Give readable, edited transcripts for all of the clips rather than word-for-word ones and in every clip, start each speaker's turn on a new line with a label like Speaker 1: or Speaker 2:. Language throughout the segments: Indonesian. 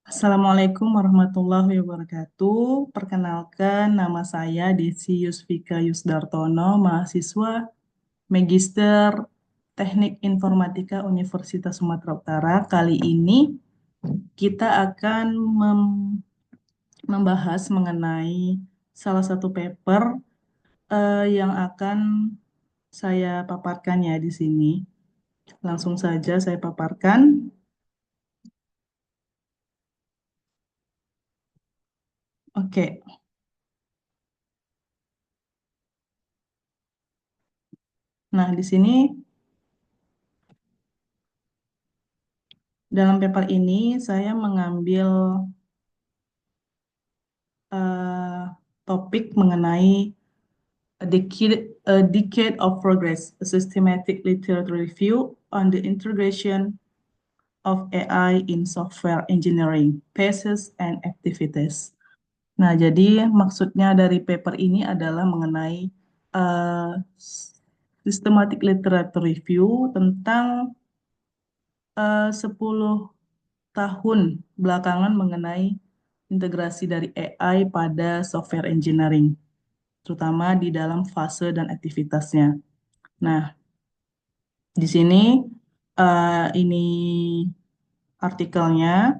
Speaker 1: Assalamualaikum warahmatullahi wabarakatuh. Perkenalkan, nama saya Desi Yusfika Yusdartono, mahasiswa Magister Teknik Informatika Universitas Sumatera Utara. Kali ini kita akan membahas mengenai salah satu paper yang akan saya paparkan ya di sini. Langsung saja saya paparkan. Oke. Nah, di sini dalam paper ini saya mengambil eh, topik mengenai a decade of progress, a systematic literature review on the integration of AI in software engineering, phases and activities. Nah, jadi maksudnya dari paper ini adalah mengenai eh, systematic literature review tentang 10 tahun belakangan mengenai integrasi dari AI pada software engineering, terutama di dalam fase dan aktivitasnya. Nah, di sini ini artikelnya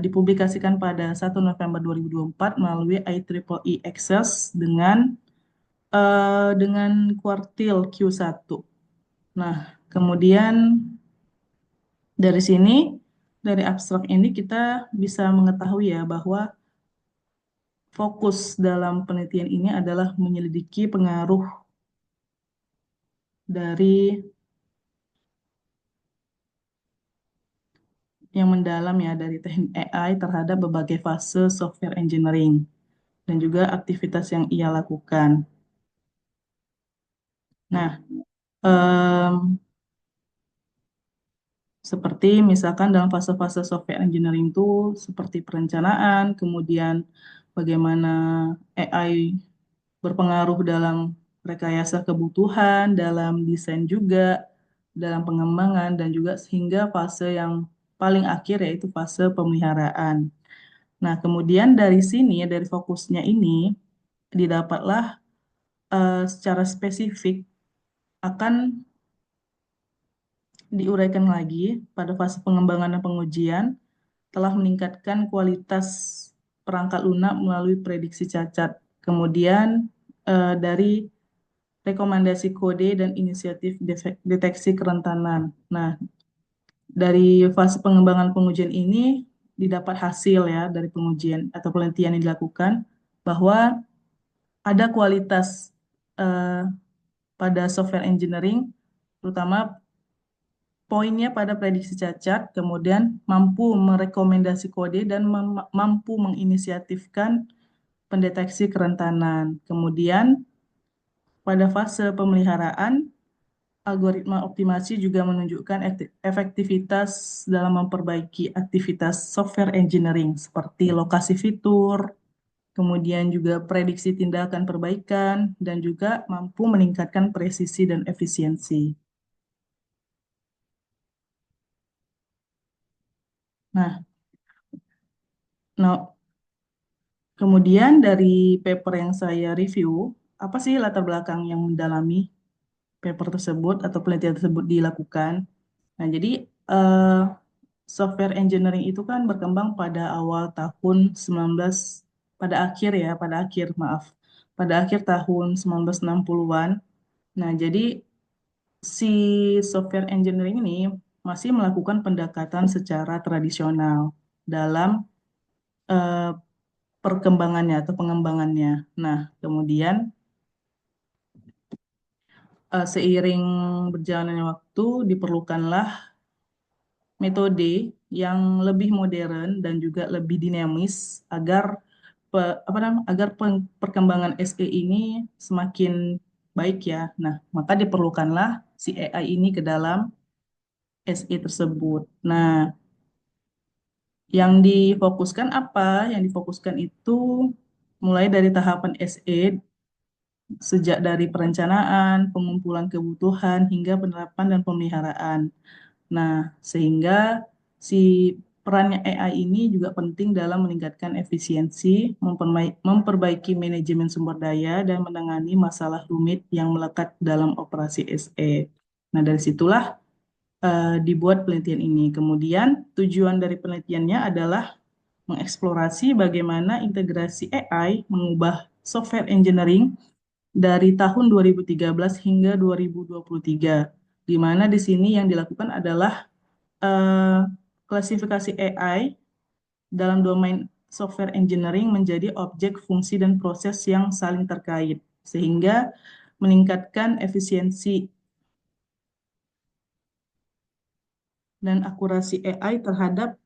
Speaker 1: dipublikasikan pada 1 November 2024 melalui IEEE Access dengan kuartil Q1. Nah, kemudian dari sini, dari abstrak ini kita bisa mengetahui ya bahwa fokus dalam penelitian ini adalah menyelidiki pengaruh dari yang mendalam ya dari teknik AI terhadap berbagai fase software engineering dan juga aktivitas yang ia lakukan. Nah, em, seperti misalkan dalam fase-fase software engineering itu seperti perencanaan, kemudian bagaimana AI berpengaruh dalam rekayasa kebutuhan, dalam desain juga, dalam pengembangan, dan juga sehingga fase yang paling akhir yaitu fase pemeliharaan. Nah, kemudian dari sini, dari fokusnya ini, didapatlah secara spesifik akan diuraikan lagi pada fase pengembangan dan pengujian telah meningkatkan kualitas perangkat lunak melalui prediksi cacat. Kemudian dari rekomendasi kode dan inisiatif deteksi kerentanan. Nah, dari fase pengembangan pengujian ini didapat hasil ya dari pengujian atau penelitian yang dilakukan bahwa ada kualitas eh, pada software engineering, terutama poinnya pada prediksi cacat, kemudian mampu merekomendasi kode dan mampu menginisiatifkan pendeteksi kerentanan. Kemudian pada fase pemeliharaan, algoritma optimasi juga menunjukkan efektivitas dalam memperbaiki aktivitas software engineering seperti lokasi fitur, kemudian juga prediksi tindakan perbaikan, dan juga mampu meningkatkan presisi dan efisiensi. Nah, nah, kemudian dari paper yang saya review, apa sih latar belakang yang mendalami paper tersebut atau penelitian tersebut dilakukan? Nah, jadi eh, software engineering itu kan berkembang pada awal tahun 19, pada akhir, maaf, pada akhir tahun 1960-an. Nah, jadi si software engineering ini masih melakukan pendekatan secara tradisional dalam eh, perkembangannya atau pengembangannya. Nah, kemudian seiring berjalannya waktu diperlukanlah metode yang lebih modern dan juga lebih dinamis agar perkembangan SE ini semakin baik ya. Nah, maka diperlukanlah si AI ini ke dalam SE tersebut. Nah, yang difokuskan apa? Yang difokuskan itu mulai dari tahapan SE sejak dari perencanaan, pengumpulan kebutuhan hingga penerapan dan pemeliharaan. Nah, sehingga si perannya AI ini juga penting dalam meningkatkan efisiensi, memperbaiki manajemen sumber daya, dan menangani masalah rumit yang melekat dalam operasi SE. Nah, dari situlah dibuat penelitian ini. Kemudian, tujuan dari penelitiannya adalah mengeksplorasi bagaimana integrasi AI mengubah software engineering dari tahun 2013 hingga 2023, di mana di sini yang dilakukan adalah eh, klasifikasi AI dalam domain software engineering menjadi objek, fungsi, dan proses yang saling terkait, sehingga meningkatkan efisiensi dan akurasi AI terhadap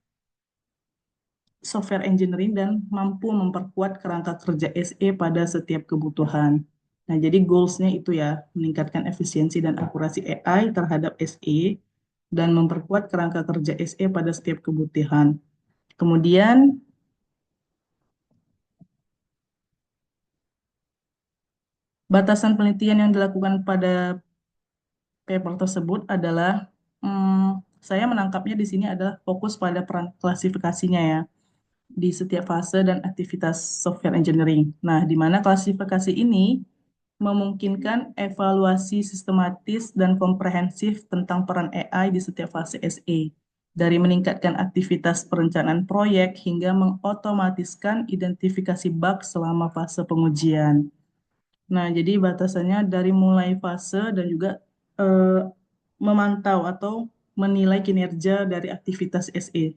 Speaker 1: software engineering dan mampu memperkuat kerangka kerja SE pada setiap kebutuhan. Nah, jadi goals-nya itu ya, meningkatkan efisiensi dan akurasi AI terhadap SE dan memperkuat kerangka kerja SE pada setiap kebutuhan. Kemudian, batasan penelitian yang dilakukan pada paper tersebut adalah, saya menangkapnya di sini adalah fokus pada peran klasifikasinya ya, di setiap fase dan aktivitas software engineering. Nah, di mana klasifikasi ini memungkinkan evaluasi sistematis dan komprehensif tentang peran AI di setiap fase SE, dari meningkatkan aktivitas perencanaan proyek hingga mengotomatiskan identifikasi bug selama fase pengujian. Nah, jadi batasannya dari mulai fase dan juga eh, memantau atau menilai kinerja dari aktivitas SE.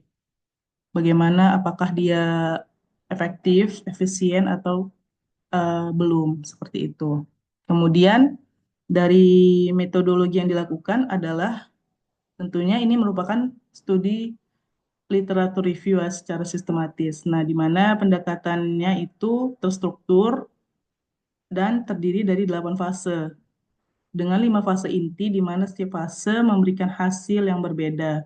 Speaker 1: Bagaimana, apakah dia efektif, efisien, atau belum, seperti itu. Kemudian dari metodologi yang dilakukan adalah tentunya ini merupakan studi literatur review ya, secara sistematis. Nah, di mana pendekatannya itu terstruktur dan terdiri dari 8 fase dengan 5 fase inti di mana setiap fase memberikan hasil yang berbeda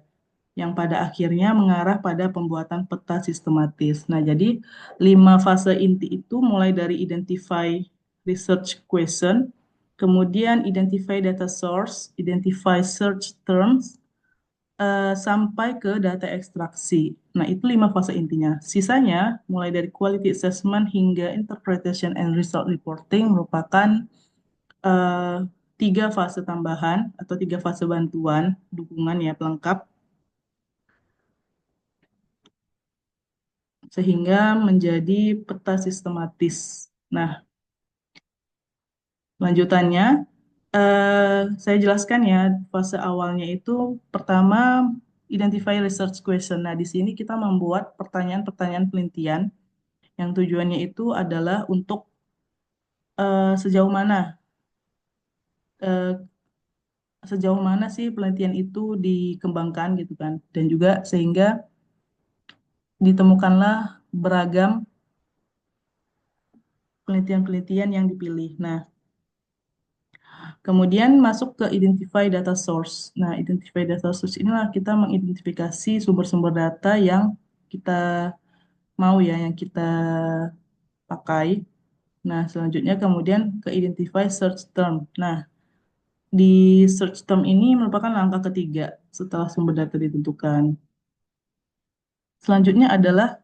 Speaker 1: yang pada akhirnya mengarah pada pembuatan peta sistematis. Nah, jadi 5 fase inti itu mulai dari identify research question, kemudian identify data source, identify search terms, sampai ke data ekstraksi. Nah, itu 5 fase intinya. Sisanya, mulai dari quality assessment hingga interpretation and result reporting merupakan eh, 3 fase tambahan atau 3 fase bantuan dukungan ya pelengkap sehingga menjadi peta sistematis. Nah, lanjutannya saya jelaskan ya fase awalnya itu pertama identify research question. Nah, di sini kita membuat pertanyaan-pertanyaan penelitian yang tujuannya itu adalah untuk sejauh mana eh, sejauh mana sih penelitian itu dikembangkan gitu kan, dan juga sehingga ditemukanlah beragam penelitian-penelitian yang dipilih. Nah, kemudian masuk ke identify data source. Nah, identify data source inilah kita mengidentifikasi sumber-sumber data yang kita mau ya, yang kita pakai. Nah, selanjutnya kemudian ke identify search term. Nah, di search term ini merupakan langkah ketiga setelah sumber data ditentukan. Selanjutnya adalah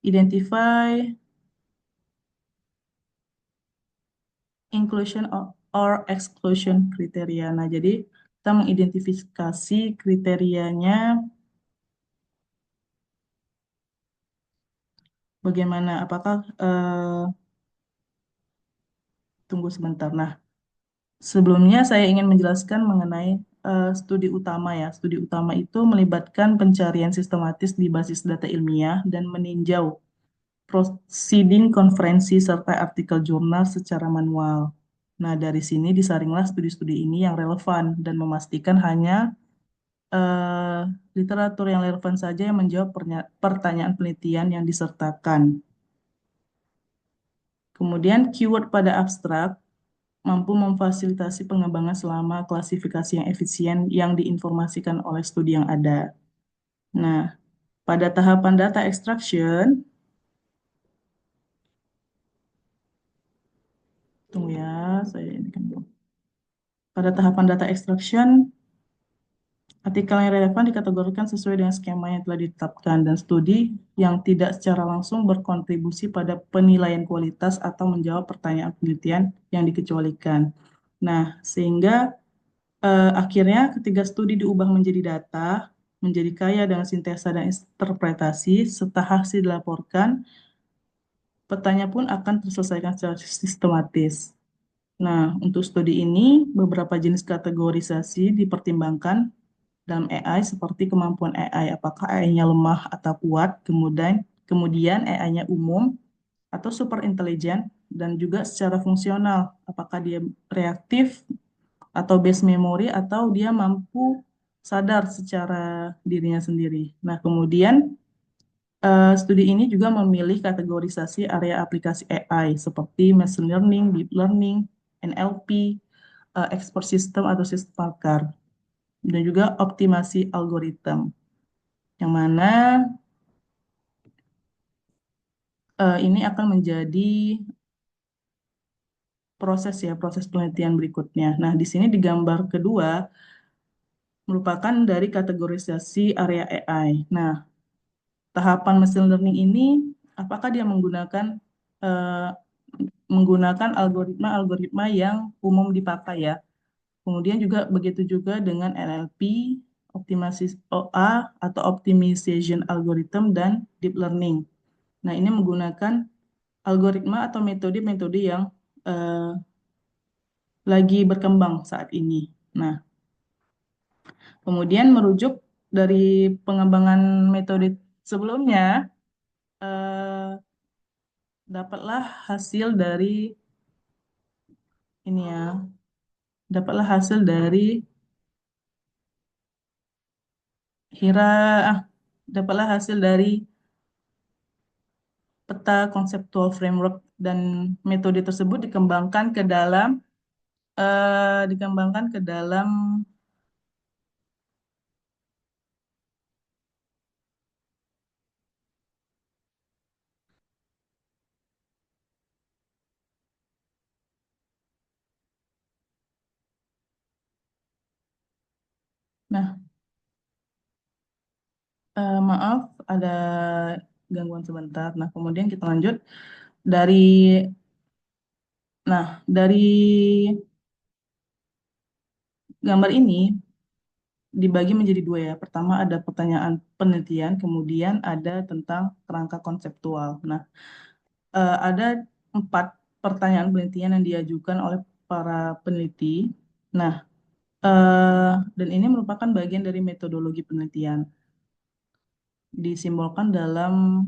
Speaker 1: identify inclusion or exclusion kriteria. Nah, jadi kita mengidentifikasi kriterianya bagaimana, apakah tunggu sebentar. Nah, sebelumnya saya ingin menjelaskan mengenai studi utama ya. Studi utama itu melibatkan pencarian sistematis di basis data ilmiah dan meninjau proceeding konferensi serta artikel jurnal secara manual. Nah, dari sini disaringlah studi-studi ini yang relevan dan memastikan hanya eh, literatur yang relevan saja yang menjawab pertanyaan penelitian yang disertakan. Kemudian keyword pada abstrak mampu memfasilitasi pengembangan selama klasifikasi yang efisien yang diinformasikan oleh studi yang ada. Nah, pada tahapan data extraction, tunggu ya, saya ini kan belum. Pada tahapan data extraction, Artikel yang relevan dikategorikan sesuai dengan skema yang telah ditetapkan dan studi yang tidak secara langsung berkontribusi pada penilaian kualitas atau menjawab pertanyaan penelitian yang dikecualikan. Nah, sehingga akhirnya ketiga studi diubah menjadi data, menjadi kaya dengan sintesa dan interpretasi, serta hasil dilaporkan, petanya pun akan terselesaikan secara sistematis. Nah, untuk studi ini, beberapa jenis kategorisasi dipertimbangkan dalam AI seperti kemampuan AI, apakah AI-nya lemah atau kuat, kemudian AI-nya umum atau super intelijen, dan juga secara fungsional, apakah dia reaktif atau base memory atau dia mampu sadar secara dirinya sendiri. Nah, kemudian studi ini juga memilih kategorisasi area aplikasi AI seperti machine learning, deep learning, NLP, expert system atau sistem pakar, dan juga optimasi algoritma, yang mana ini akan menjadi proses penelitian berikutnya. Nah, di sini di gambar kedua merupakan dari kategorisasi area AI. Nah, tahapan machine learning ini apakah dia eh, menggunakan algoritma-algoritma yang umum dipakai ya. Kemudian juga begitu juga dengan NLP, optimasi OA atau optimization algorithm dan deep learning. Nah, ini menggunakan algoritma atau metode-metode yang eh, lagi berkembang saat ini. Nah, kemudian merujuk dari pengembangan metode sebelumnya, eh, dapatlah hasil dari ini ya, dapatlah hasil dari Hira, ah, dapatlah hasil dari peta konseptual framework dan metode tersebut dikembangkan ke dalam. Nah, maaf ada gangguan sebentar. Nah, kemudian kita lanjut dari dari gambar ini dibagi menjadi dua ya. Pertama ada pertanyaan penelitian, kemudian ada tentang kerangka konseptual. Nah, ada 4 pertanyaan penelitian yang diajukan oleh para peneliti. Nah, dan ini merupakan bagian dari metodologi penelitian, disimbolkan dalam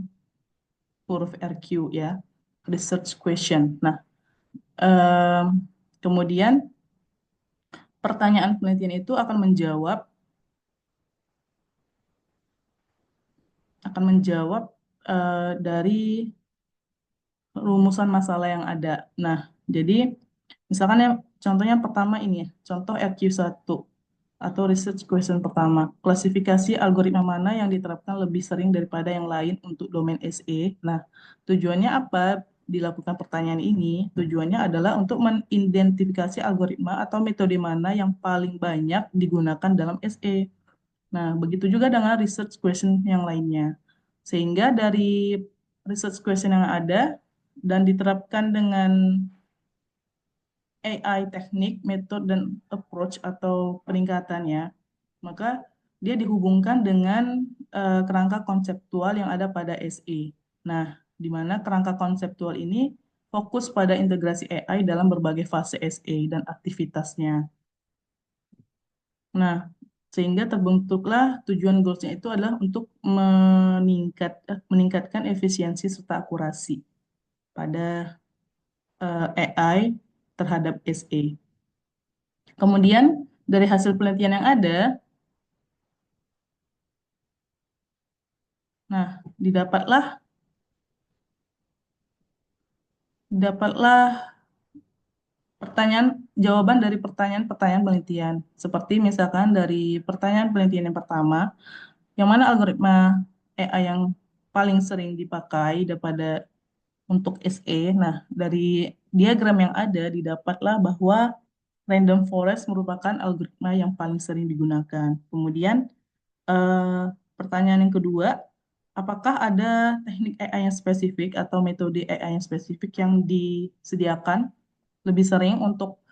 Speaker 1: huruf RQ ya, research question. Nah, em, kemudian pertanyaan penelitian itu akan menjawab dari rumusan masalah yang ada. Nah, jadi misalkan ya contohnya pertama ini ya, contoh RQ1 atau research question pertama. Klasifikasi algoritma mana yang diterapkan lebih sering daripada yang lain untuk domain SE? Nah, tujuannya apa dilakukan pertanyaan ini? Tujuannya adalah untuk mengidentifikasi algoritma atau metode mana yang paling banyak digunakan dalam SE. Nah, begitu juga dengan research question yang lainnya. Sehingga dari research question yang ada dan diterapkan dengan AI teknik, metode, dan approach atau peningkatannya, maka dia dihubungkan dengan kerangka konseptual yang ada pada SE. Nah, di mana kerangka konseptual ini fokus pada integrasi AI dalam berbagai fase SE dan aktivitasnya. Nah, sehingga terbentuklah tujuan goalsnya itu adalah untuk meningkatkan efisiensi serta akurasi pada AI terhadap SE. Kemudian dari hasil penelitian yang ada, nah didapatlah dapatlah jawaban dari pertanyaan-pertanyaan penelitian. Seperti misalkan dari pertanyaan penelitian yang pertama, yang mana algoritma AI yang paling sering dipakai daripada untuk SE. Nah, dari diagram yang ada didapatlah bahwa random forest merupakan algoritma yang paling sering digunakan. Kemudian eh, pertanyaan yang kedua, apakah ada teknik AI yang spesifik atau metode AI yang spesifik yang disediakan lebih sering untuk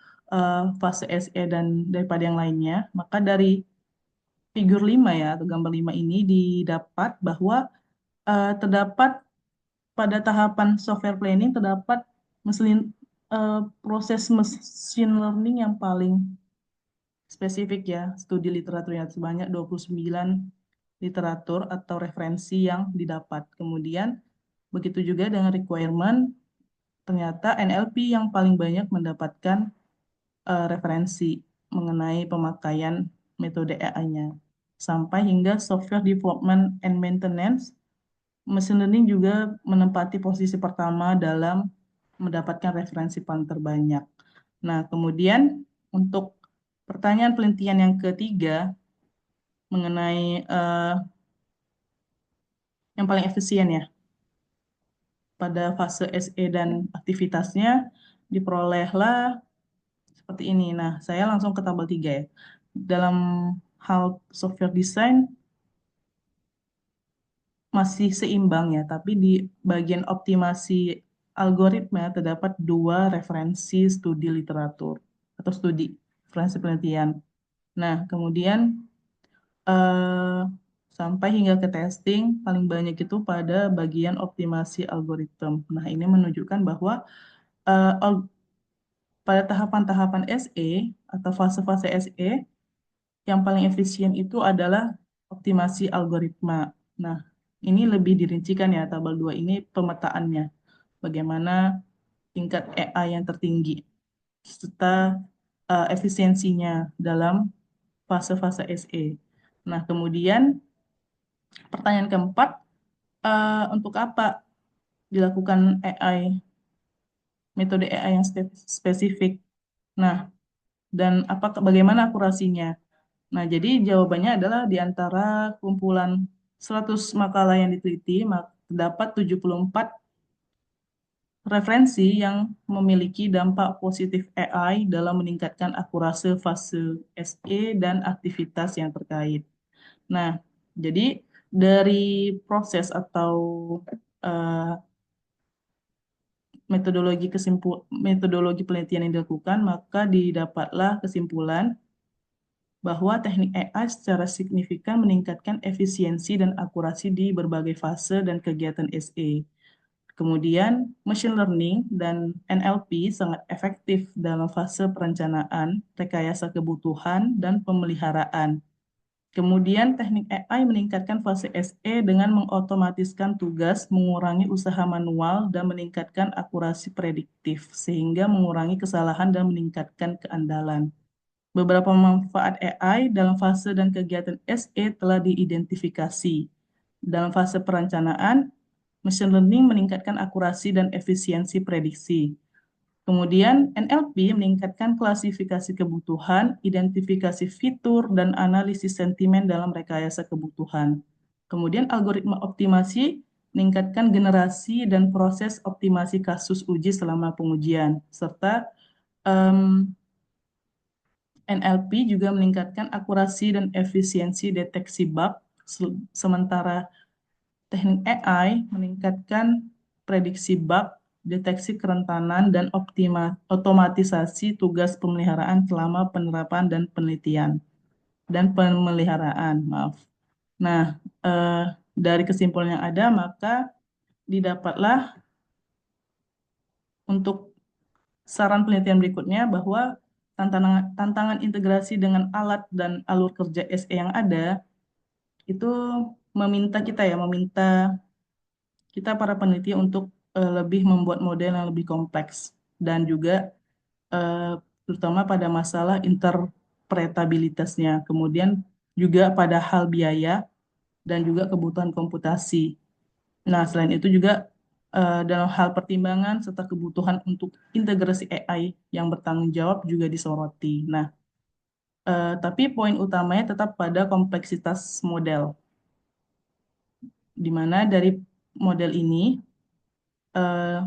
Speaker 1: fase SE dan daripada yang lainnya? Maka dari figur 5 ya, atau gambar 5 ini didapat bahwa terdapat pada tahapan software planning terdapat proses machine learning yang paling spesifik ya, studi literaturnya sebanyak 29 literatur atau referensi yang didapat. Kemudian begitu juga dengan requirement, ternyata NLP yang paling banyak mendapatkan referensi mengenai pemakaian metode AI-nya. Sampai hingga software development and maintenance, machine learning juga menempati posisi pertama dalam mendapatkan referensi paling terbanyak. Nah, kemudian untuk pertanyaan penelitian yang ketiga mengenai yang paling efisien ya pada fase SE dan aktivitasnya diperolehlah seperti ini. Nah, saya langsung ke tabel 3 ya. Dalam hal software design masih seimbang ya, tapi di bagian optimasi algoritma terdapat dua referensi studi literatur atau studi referensi penelitian. Nah, kemudian eh, sampai hingga ke testing paling banyak itu pada bagian optimasi algoritma. Nah, ini menunjukkan bahwa eh, al- pada tahapan-tahapan SE atau fase-fase SE yang paling efisien itu adalah optimasi algoritma. Nah, ini lebih dirincikan ya tabel 2 ini pemetaannya. Bagaimana tingkat AI yang tertinggi serta efisiensinya dalam fase-fase SE. Nah, kemudian pertanyaan keempat, untuk apa dilakukan AI, metode AI yang spesifik? Nah, dan bagaimana akurasinya? Nah, jadi jawabannya adalah di antara kumpulan 100 makalah yang diteliti, terdapat 74 referensi yang memiliki dampak positif AI dalam meningkatkan akurasi fase SE dan aktivitas yang terkait. Nah, jadi dari proses atau eh, metodologi penelitian yang dilakukan, maka didapatlah kesimpulan bahwa teknik AI secara signifikan meningkatkan efisiensi dan akurasi di berbagai fase dan kegiatan SE. Kemudian, machine learning dan NLP sangat efektif dalam fase perencanaan, rekayasa kebutuhan, dan pemeliharaan. Kemudian, teknik AI meningkatkan fase SE dengan mengotomatiskan tugas, mengurangi usaha manual, dan meningkatkan akurasi prediktif, sehingga mengurangi kesalahan dan meningkatkan keandalan. Beberapa manfaat AI dalam fase dan kegiatan SE telah diidentifikasi. Dalam fase perencanaan, machine learning meningkatkan akurasi dan efisiensi prediksi. Kemudian NLP meningkatkan klasifikasi kebutuhan, identifikasi fitur, dan analisis sentimen dalam rekayasa kebutuhan. Kemudian algoritma optimasi meningkatkan generasi dan proses optimasi kasus uji selama pengujian, serta em, NLP juga meningkatkan akurasi dan efisiensi deteksi bug, sementara teknik AI meningkatkan prediksi bug, deteksi kerentanan, dan otomatisasi tugas pemeliharaan selama penerapan dan penelitian dan pemeliharaan. Maaf. Nah, dari kesimpulan yang ada, maka didapatlah untuk saran penelitian berikutnya bahwa tantangan integrasi dengan alat dan alur kerja SE yang ada itu meminta kita para peneliti untuk lebih membuat model yang lebih kompleks dan juga eh, terutama pada masalah interpretabilitasnya, kemudian juga pada hal biaya dan juga kebutuhan komputasi. Nah, selain itu juga dalam hal pertimbangan serta kebutuhan untuk integrasi AI yang bertanggung jawab juga disoroti. Nah, tapi poin utamanya tetap pada kompleksitas model, di mana dari model ini eh,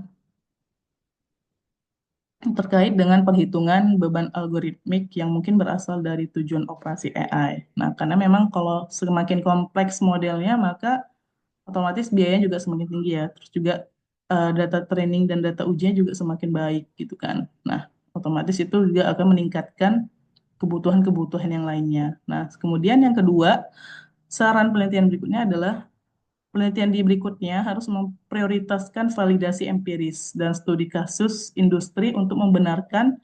Speaker 1: terkait dengan perhitungan beban algoritmik yang mungkin berasal dari tujuan operasi AI. Nah, karena memang kalau semakin kompleks modelnya, maka otomatis biayanya juga semakin tinggi ya. Terus juga data training dan data ujian juga semakin baik gitu kan. Nah, otomatis itu juga akan meningkatkan kebutuhan-kebutuhan yang lainnya. Nah, kemudian yang kedua, saran penelitian berikutnya adalah penelitian di berikutnya harus memprioritaskan validasi empiris dan studi kasus industri untuk membenarkan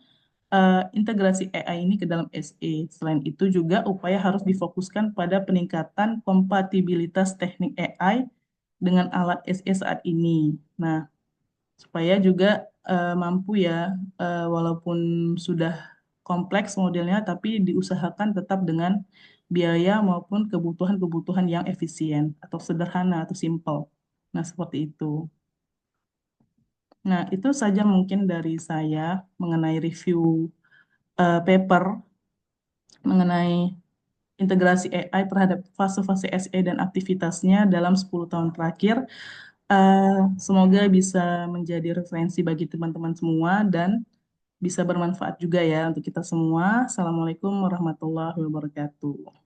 Speaker 1: integrasi AI ini ke dalam SE. Selain itu juga upaya harus difokuskan pada peningkatan kompatibilitas teknik AI dengan alat SE saat ini. Nah, supaya juga mampu ya, walaupun sudah kompleks modelnya, tapi diusahakan tetap dengan biaya maupun kebutuhan-kebutuhan yang efisien atau sederhana atau simple. Nah, seperti itu. Nah, itu saja mungkin dari saya mengenai review paper mengenai integrasi AI terhadap fase-fase SE dan aktivitasnya dalam 10 tahun terakhir. Semoga bisa menjadi referensi bagi teman-teman semua dan bisa bermanfaat juga ya untuk kita semua. Assalamualaikum warahmatullahi wabarakatuh.